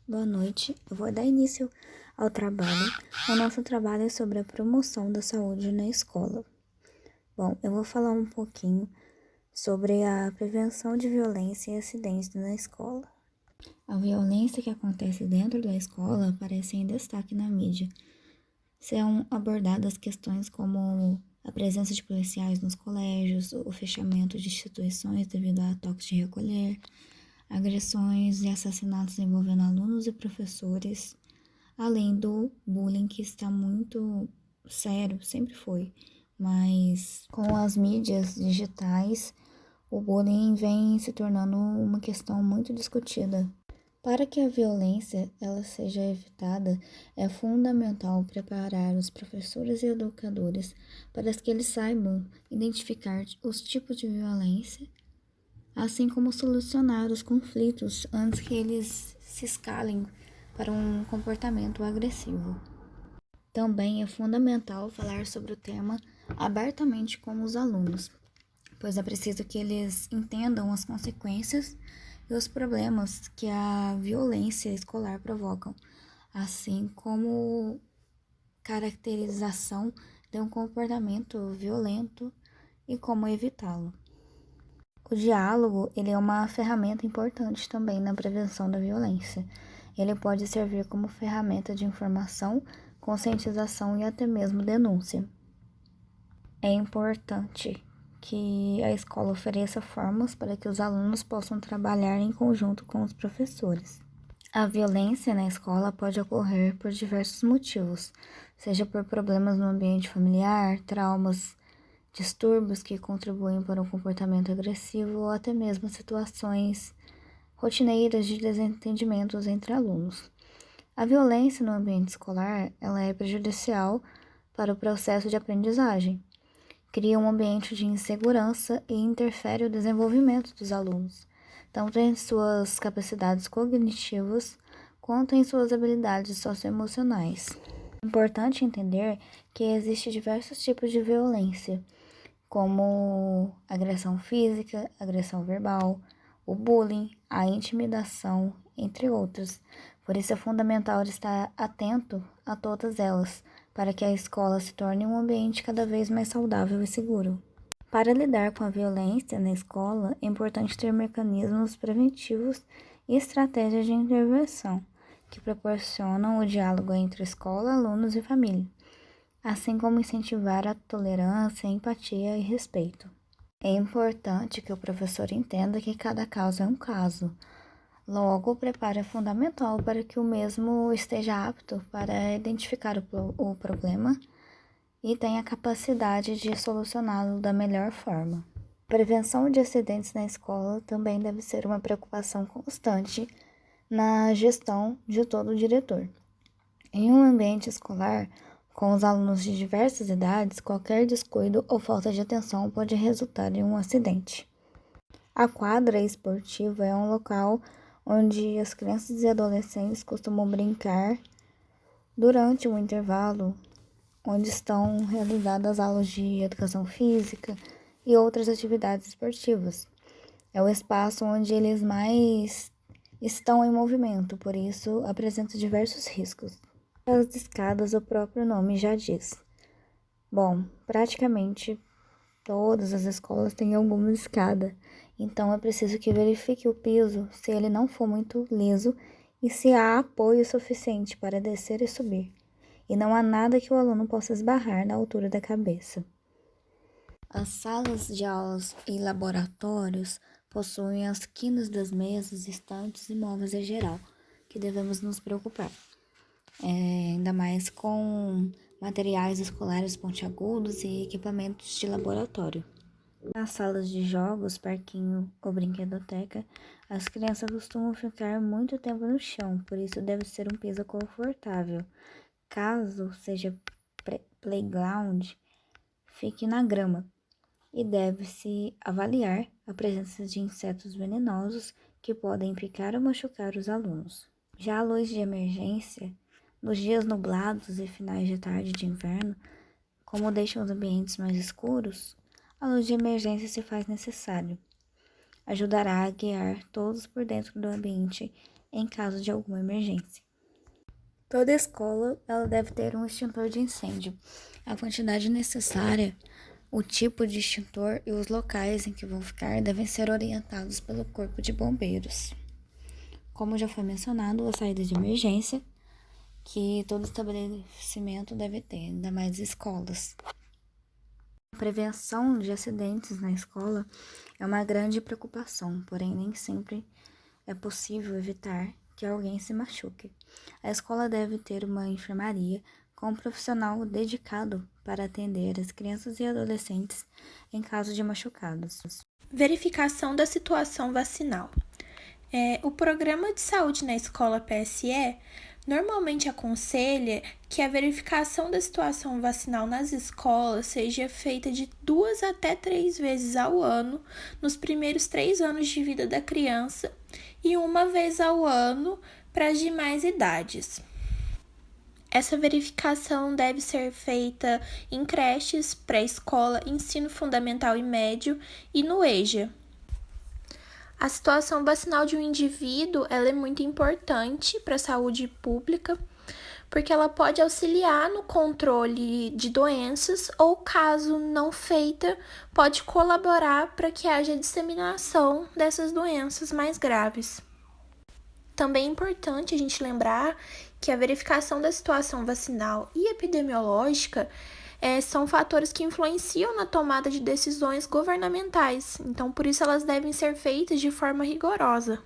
Boa noite. Eu vou dar início ao trabalho. O nosso trabalho é sobre a promoção da saúde na escola. Bom, eu vou falar um pouquinho sobre a prevenção de violência e acidentes na escola. A violência que acontece dentro da escola aparece em destaque na mídia. São abordadas questões como a presença de policiais nos colégios, o fechamento de instituições devido a toques de recolher, agressões e assassinatos envolvendo alunos e professores, além do bullying que está muito sério, sempre foi, mas com as mídias digitais, o bullying vem se tornando uma questão muito discutida. Para que a violência ela seja evitada, é fundamental preparar os professores e educadores para que eles saibam identificar os tipos de violência, assim como solucionar os conflitos antes que eles se escalem para um comportamento agressivo. Também é fundamental falar sobre o tema abertamente com os alunos, pois é preciso que eles entendam as consequências e os problemas que a violência escolar provocam, assim como caracterização de um comportamento violento e como evitá-lo. O diálogo, ele é uma ferramenta importante também na prevenção da violência. Ele pode servir como ferramenta de informação, conscientização e até mesmo denúncia. É importante que a escola ofereça formas para que os alunos possam trabalhar em conjunto com os professores. A violência na escola pode ocorrer por diversos motivos, seja por problemas no ambiente familiar, traumas, distúrbios que contribuem para um comportamento agressivo ou até mesmo situações rotineiras de desentendimentos entre alunos. A violência no ambiente escolar, ela é prejudicial para o processo de aprendizagem, cria um ambiente de insegurança e interfere no desenvolvimento dos alunos, tanto em suas capacidades cognitivas quanto em suas habilidades socioemocionais. É importante entender que existem diversos tipos de violência, como agressão física, agressão verbal, o bullying, a intimidação, entre outros. Por isso é fundamental estar atento a todas elas, para que a escola se torne um ambiente cada vez mais saudável e seguro. Para lidar com a violência na escola, é importante ter mecanismos preventivos e estratégias de intervenção que proporcionam o diálogo entre escola, alunos e família, assim como incentivar a tolerância, empatia e respeito. É importante que o professor entenda que cada caso é um caso. Logo, o preparo é fundamental para que o mesmo esteja apto para identificar o problema e tenha a capacidade de solucioná-lo da melhor forma. A prevenção de acidentes na escola também deve ser uma preocupação constante na gestão de todo o diretor. Em um ambiente escolar, com os alunos de diversas idades, qualquer descuido ou falta de atenção pode resultar em um acidente. A quadra esportiva é um local onde as crianças e adolescentes costumam brincar durante um intervalo, onde estão realizadas aulas de educação física e outras atividades esportivas. É o espaço onde eles mais estão em movimento, por isso apresenta diversos riscos. As escadas, o próprio nome já diz. Bom, praticamente todas as escolas têm alguma escada, então é preciso que verifique o piso se ele não for muito liso e se há apoio suficiente para descer e subir, e não há nada que o aluno possa esbarrar na altura da cabeça. As salas de aulas e laboratórios possuem as quinas das mesas, estantes e móveis em geral, que devemos nos preocupar. Ainda mais com materiais escolares pontiagudos e equipamentos de laboratório. Nas salas de jogos, parquinho ou brinquedoteca, as crianças costumam ficar muito tempo no chão, por isso deve ser um piso confortável. Caso seja playground, fique na grama e deve-se avaliar a presença de insetos venenosos que podem picar ou machucar os alunos. Já a luz de emergência, nos dias nublados e finais de tarde de inverno, como deixam os ambientes mais escuros, a luz de emergência se faz necessário. Ajudará a guiar todos por dentro do ambiente em caso de alguma emergência. Toda escola ela deve ter um extintor de incêndio. A quantidade necessária, o tipo de extintor e os locais em que vão ficar devem ser orientados pelo Corpo de Bombeiros. Como já foi mencionado, a saída de emergência, que todo estabelecimento deve ter, ainda mais escolas. A prevenção de acidentes na escola é uma grande preocupação, porém nem sempre é possível evitar que alguém se machuque. A escola deve ter uma enfermaria com um profissional dedicado para atender as crianças e adolescentes em caso de machucados. Verificação da situação vacinal. O Programa de Saúde na Escola PSE normalmente aconselha que a verificação da situação vacinal nas escolas seja feita de 2 até 3 vezes ao ano nos primeiros 3 anos de vida da criança e 1 vez ao ano para as demais idades. Essa verificação deve ser feita em creches, pré-escola, ensino fundamental e médio e no EJA. A situação vacinal de um indivíduo ela é muito importante para a saúde pública, porque ela pode auxiliar no controle de doenças ou, caso não feita, pode colaborar para que haja disseminação dessas doenças mais graves. Também é importante a gente lembrar que a verificação da situação vacinal e epidemiológica são fatores que influenciam na tomada de decisões governamentais, então por isso elas devem ser feitas de forma rigorosa.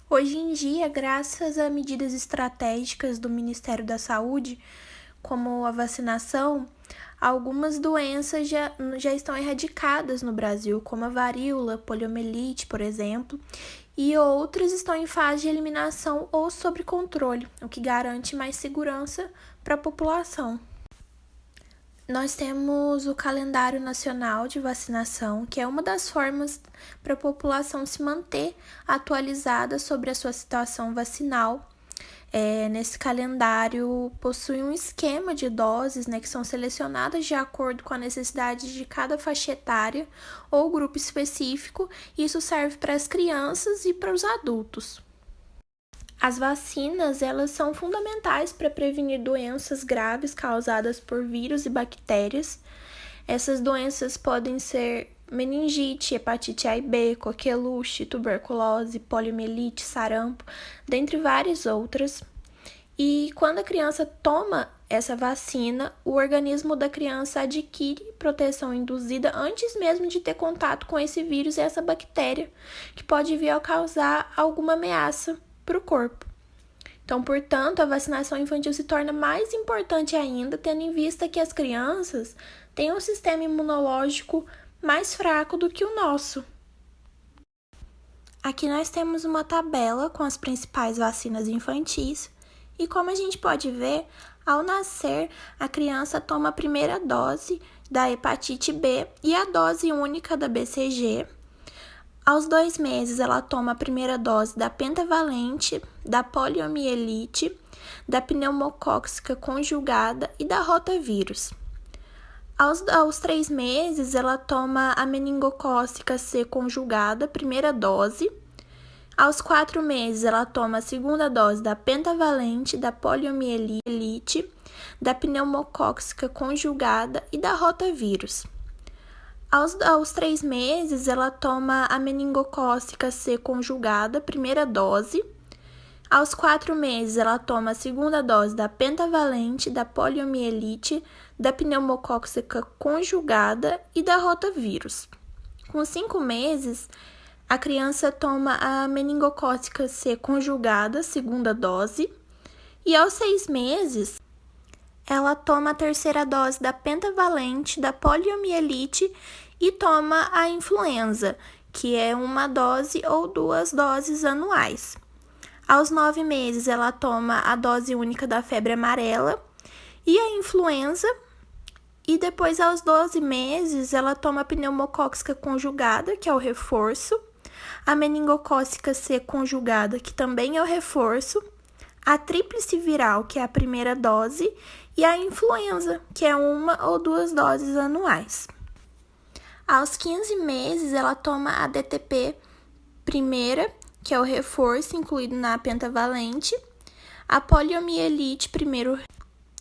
Hoje em dia, graças a medidas estratégicas do Ministério da Saúde, como a vacinação, algumas doenças já estão erradicadas no Brasil, como a varíola, poliomielite, por exemplo, e outras estão em fase de eliminação ou sob controle, o que garante mais segurança para a população. Nós temos o calendário nacional de vacinação, que é uma das formas para a população se manter atualizada sobre a sua situação vacinal. Nesse calendário possui um esquema de doses, que são selecionadas de acordo com a necessidade de cada faixa etária ou grupo específico. Isso serve para as crianças e para os adultos. As vacinas, elas são fundamentais para prevenir doenças graves causadas por vírus e bactérias. Essas doenças podem ser meningite, hepatite A e B, coqueluche, tuberculose, poliomielite, sarampo, dentre várias outras. E quando a criança toma essa vacina, o organismo da criança adquire proteção induzida antes mesmo de ter contato com esse vírus e essa bactéria, que pode vir a causar alguma ameaça para o corpo. Então, portanto, a vacinação infantil se torna mais importante ainda, tendo em vista que as crianças têm um sistema imunológico mais fraco do que o nosso. Aqui nós temos uma tabela com as principais vacinas infantis e, como a gente pode ver, ao nascer, a criança toma a primeira dose da hepatite B e a dose única da BCG. Aos 2 meses, ela toma a primeira dose da pentavalente, da poliomielite, da pneumocócica conjugada e da rotavírus. Aos 3 meses, ela toma a meningocócica C conjugada, primeira dose. Aos 4 meses, ela toma a segunda dose da pentavalente, da poliomielite, da pneumocócica conjugada e da rotavírus. Aos 3 meses, ela toma a meningocócica C conjugada, primeira dose. Aos 4 meses, ela toma a segunda dose da pentavalente, da poliomielite, da pneumocócica conjugada e da rotavírus. Com 5 meses, a criança toma a meningocócica C conjugada, segunda dose. E aos 6 meses, ela toma a terceira dose da pentavalente, da poliomielite e toma a influenza, que é 1 dose ou 2 doses anuais. Aos 9 meses, ela toma a dose única da febre amarela e a influenza. E depois, aos 12 meses, ela toma a pneumocócica conjugada, que é o reforço, a meningocócica C conjugada, que também é o reforço, a tríplice viral, que é a primeira dose, e a influenza, que é 1 ou 2 doses anuais. Aos 15 meses, ela toma a DTP primeira, que é o reforço incluído na pentavalente. A poliomielite, primeiro,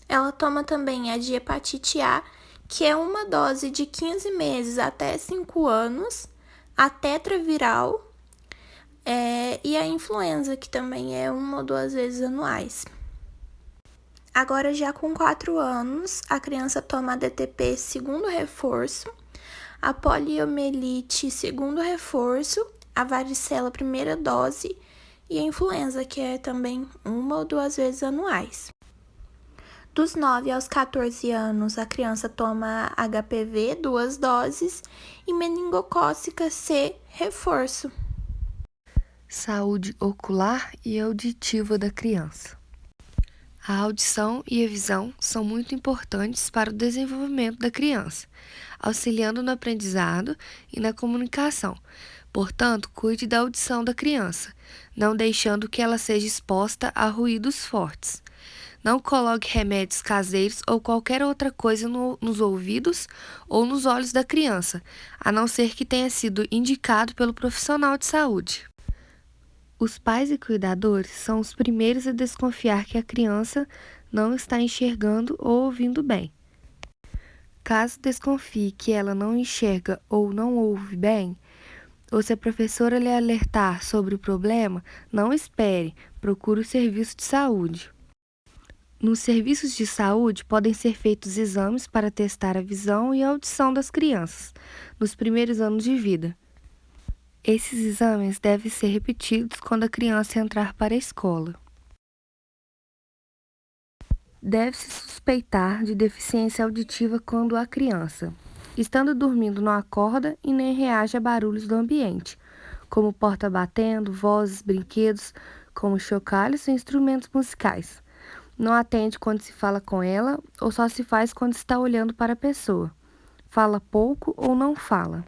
ela toma também a de hepatite A, que é uma dose de 15 meses até 5 anos, a tetraviral, e a influenza, que também é 1 ou 2 vezes anuais. Agora, já com 4 anos, a criança toma a DTP segundo reforço, a poliomielite segundo reforço, a varicela primeira dose e a influenza, que é também 1 ou 2 vezes anuais. Dos 9 aos 14 anos, a criança toma HPV 2 doses e meningocócica C reforço. Saúde ocular e auditiva da criança. A audição e a visão são muito importantes para o desenvolvimento da criança, auxiliando no aprendizado e na comunicação. Portanto, cuide da audição da criança, não deixando que ela seja exposta a ruídos fortes. Não coloque remédios caseiros ou qualquer outra coisa nos ouvidos ou nos olhos da criança, a não ser que tenha sido indicado pelo profissional de saúde. Os pais e cuidadores são os primeiros a desconfiar que a criança não está enxergando ou ouvindo bem. Caso desconfie que ela não enxerga ou não ouve bem, ou se a professora lhe alertar sobre o problema, não espere, procure o serviço de saúde. Nos serviços de saúde podem ser feitos exames para testar a visão e a audição das crianças nos primeiros anos de vida. Esses exames devem ser repetidos quando a criança entrar para a escola. Deve-se suspeitar de deficiência auditiva quando a criança, estando dormindo, não acorda e nem reage a barulhos do ambiente, como porta batendo, vozes, brinquedos, como chocalhos e instrumentos musicais. Não atende quando se fala com ela ou só se faz quando está olhando para a pessoa. Fala pouco ou não fala.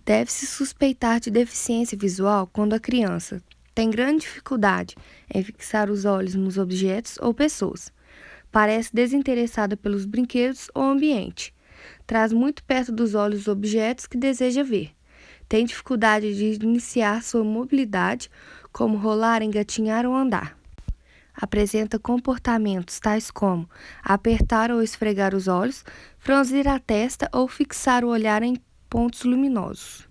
Deve-se suspeitar de deficiência visual quando a criança tem grande dificuldade em fixar os olhos nos objetos ou pessoas. Parece desinteressada pelos brinquedos ou ambiente. Traz muito perto dos olhos os objetos que deseja ver. Tem dificuldade de iniciar sua mobilidade, como rolar, engatinhar ou andar. Apresenta comportamentos tais como apertar ou esfregar os olhos, franzir a testa ou fixar o olhar em pontos luminosos.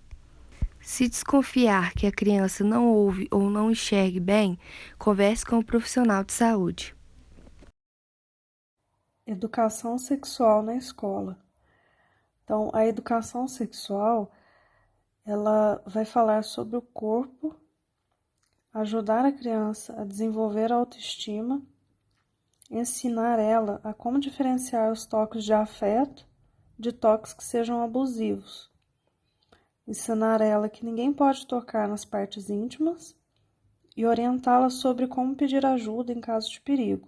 Se desconfiar que a criança não ouve ou não enxergue bem, converse com o profissional de saúde. Educação sexual na escola. Então, a educação sexual, ela vai falar sobre o corpo, ajudar a criança a desenvolver a autoestima, ensinar ela a como diferenciar os toques de afeto de toques que sejam abusivos. Ensinar ela que ninguém pode tocar nas partes íntimas e orientá-la sobre como pedir ajuda em caso de perigo.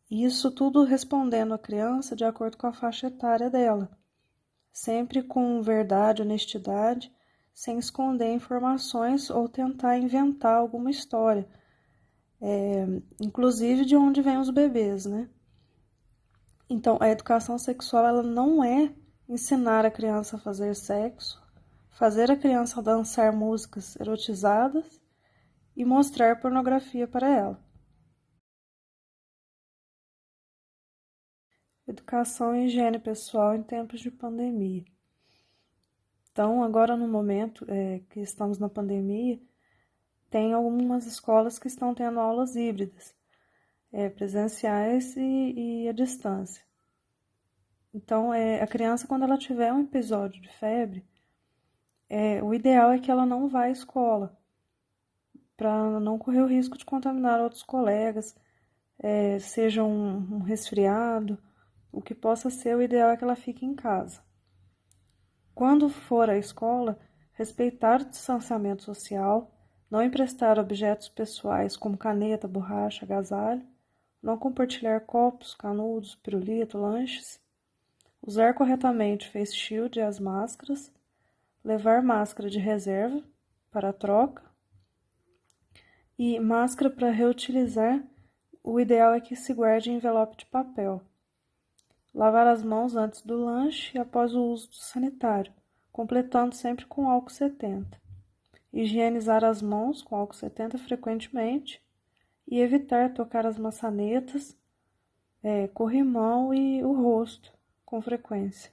E isso tudo respondendo a criança de acordo com a faixa etária dela, sempre com verdade, honestidade, sem esconder informações ou tentar inventar alguma história, inclusive de onde vêm os bebês, né? Então, a educação sexual ela não é ensinar a criança a fazer sexo, fazer a criança dançar músicas erotizadas e mostrar pornografia para ela. Educação e higiene pessoal em tempos de pandemia. Então, agora no momento que estamos na pandemia, tem algumas escolas que estão tendo aulas híbridas, presenciais e à distância. Então, a criança, quando ela tiver um episódio de febre, o ideal é que ela não vá à escola, para não correr o risco de contaminar outros colegas, seja um resfriado, o que possa ser, o ideal é que ela fique em casa. Quando for à escola, respeitar o distanciamento social, não emprestar objetos pessoais como caneta, borracha, agasalho, não compartilhar copos, canudos, pirulito, lanches, usar corretamente o face shield e as máscaras, levar máscara de reserva para a troca e máscara para reutilizar, o ideal é que se guarde em envelope de papel. Lavar as mãos antes do lanche e após o uso do sanitário, completando sempre com álcool 70. Higienizar as mãos com álcool 70 frequentemente e evitar tocar as maçanetas, corrimão e o rosto com frequência.